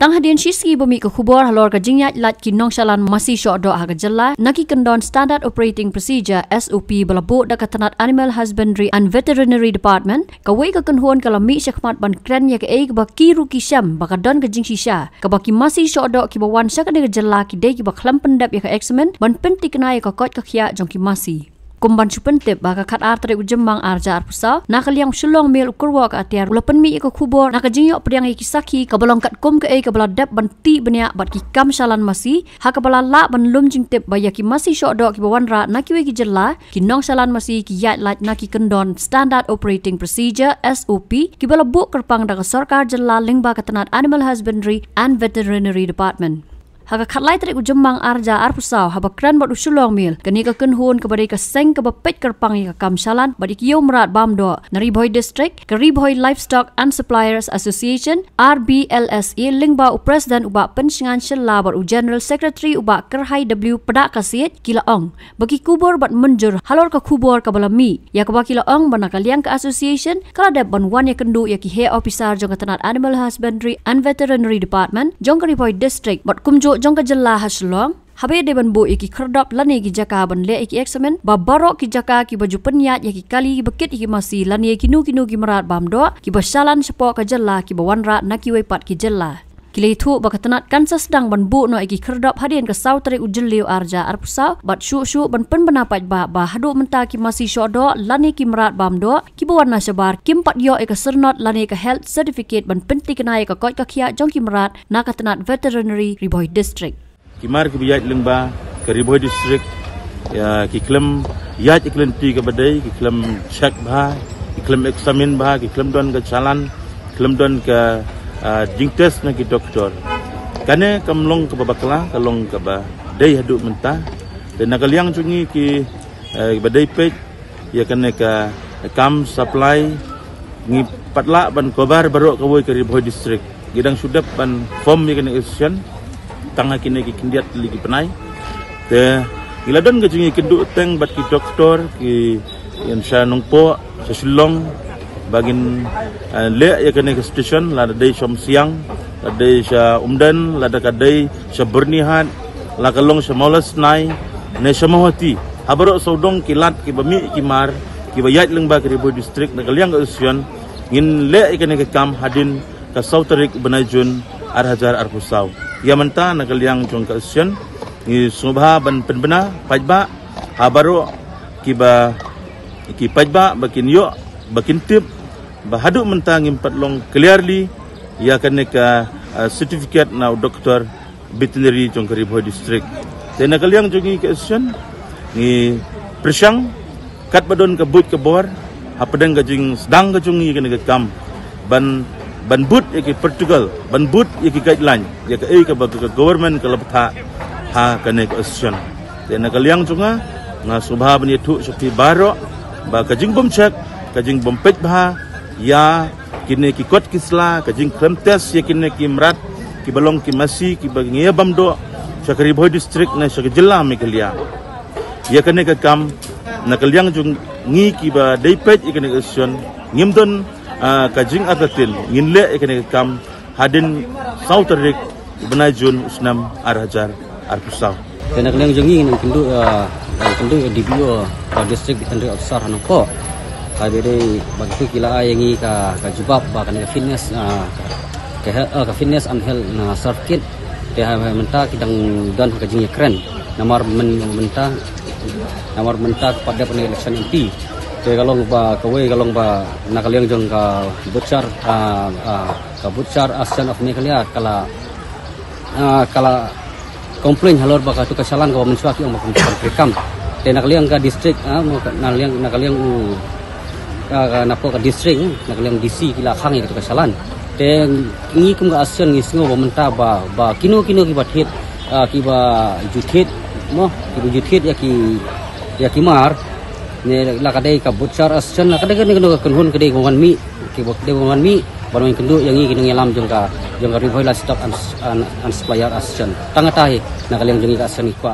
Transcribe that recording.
Tang hadian shiski bumi ke khubor halor ka jingyat lat ki nongsalan masih syok do ha jalla naki kendon standard operating procedure SOP balabu da katanat Animal Husbandry and Veterinary Department ka wei ka kenhuan kala mi syakmat ban kren ya ke e ba kiru ki syam ba ka don ka jing shisha ka ba ki masih syok do ki ba wan syak ka jalla ki de ki ba khlam pendap ya ka examen ban penti kena ya ka kot ka khia jong ki masih kumban supentep baka kat artre ujembang arja arpusa nakaliang sulong mil ukurwa ka atiar ulapan mi ka khubor nakajingyo priang ikisaki kabalong kat kum ka e kabala dap banti benya bat ki kam shalan masi ha kabala la ban lum jingtep baya ki masi syok ki bawan ra nakiwe ki jella ki nong shalan masi ki yat lat naki kendon standard operating procedure SOP ki bala bu kerpang da sarkar jella lingba katanat Animal Husbandry and Veterinary Department. Haga khatlai tarik ujembang arja arpusau haba kran bat usulong mil kani ka kenhun ka badai ka seng ka bapet kerpang ka kamsalan badik yo merat bamdo Naribhoi District ka Ribhoi Livestock and Suppliers Association RBLSE lingba upresdan uba pensingan shella bat u General Secretary uba Kerhai W Pedak Kasiet kila ong bagi kubor bat menjur halor ka kubor ka balami ya ka bakila ong banakaliang ka association kala dab ban wan ya kendu ya ki he officer jong tanat Animal Husbandry and Veterinary Department jong ka Ribhoi District bat kumjo jong ka jella haslong habe de ban bo iki kherdap lane ki jaka ban le iki examen ba barok ki jaka ki baju penyat ya ki kali bekit iki masih lane ki nu ki merat bamdo ki basalan sepo ka jella ki bawanra naki we pat ki jella kile thu bakatanat kansa sedang ban bu no iki kherdap hadian ka sau tarik ujeliu arja arpusau bat syu ban pen benapat ba hadu menta ki masih syodo lane ki merat bamdo ki bawarna sebar kim pat yo e ka sernot lane ka health certificate ban penti kenai ka kot ka khia jong ki merat nakatanat veterinary Ribhoi District Kimar ke biyat lengba ke Ribhoi District ya ki klem yat iklen ti ke badai ki klem check ba ki klem examine ba ki klem don ke chalan klem don ke jing test na ki doktor kane kamlong ke babakla kalong ke ba dai hadu mentah dan nakaliang chungi ki badai pek ya kane ka kam supply ngi patla ban kobar baru ke woi ke Ribhoi District gidang sudap ban form ya kane institution tanga kini ki kindiat lagi penai te giladon gajungi kendu teng bat ki doktor ki yang sya nungpo sesulong bagin le ya kene ke station la dai som siang la dai sya umdan la da kadai sya bernihat la kalong sya molas nai ne samawati habaro saudong kilat ki bami ki mar ki bayat lengba ke Ribhoi District na kaliang ke usion ngin le ya kene ke kam hadin ka sautarik benajun arhajar arpusau ya menta nakaliang jong ka usion ni subha ban penbena pajba habaro kiba ki pajba bakin yo bakin tip bahadu menta ngimpat long clearly ya kaneka certificate na doktor veterinary jong ka Ribhoi District te nakaliang jong ka usion ni presyang kat badon ka but ka bor hapadang gajing sedang gajung ni kaneka kam ban but yaki Portugal ban but yaki guideline ya ka ka government ka labtha ha kane ka association te nakaliang chunga nga subha ban yetu sakti baro ba kajing bom check kajing bom pet bha ya kine ki kot kisla kajing krem test ya kine ki mrat ki balong ki masi ki bagnge bamdo sa Ribhoi District na sa jilla mekalia ya kane ka kam nakaliang chung ngi ki ba dai pet ikane association ngimdon kajing atatin nginle ikane kam hadin sauterik benajun usnam arhajar arpusau kena kaliang jengi nang kendu DBO district veterinary officer hanoko habere bagtu kila ayangi ka jubab ba kana fitness ka fitness and health na certificate de ha menta kidang dan kajing keren nomor menta pada penelection MP te kalong ba kawai kalong ba nakaliang jong ka butchar asian of nekalia kala komplain halor ba ka tu kasalan ka mensuaki ang rekam te nakaliang ka district nakaliang napo ka district nakaliang DC kila khang ka kasalan te ngi kum ka asian ngi singo ba menta ba kino ki bathit ki ba juthit mo ki juthit ya ki mar ne la kadai ka butchar aschan la kadai kan kunhun kadai wan mi ki bok de wan mi baru yang kendu yang kinung yalam jong ka Ribhoi Livestock and Supplier aschan tangatahi na kaliang jengi ka aschan ikwa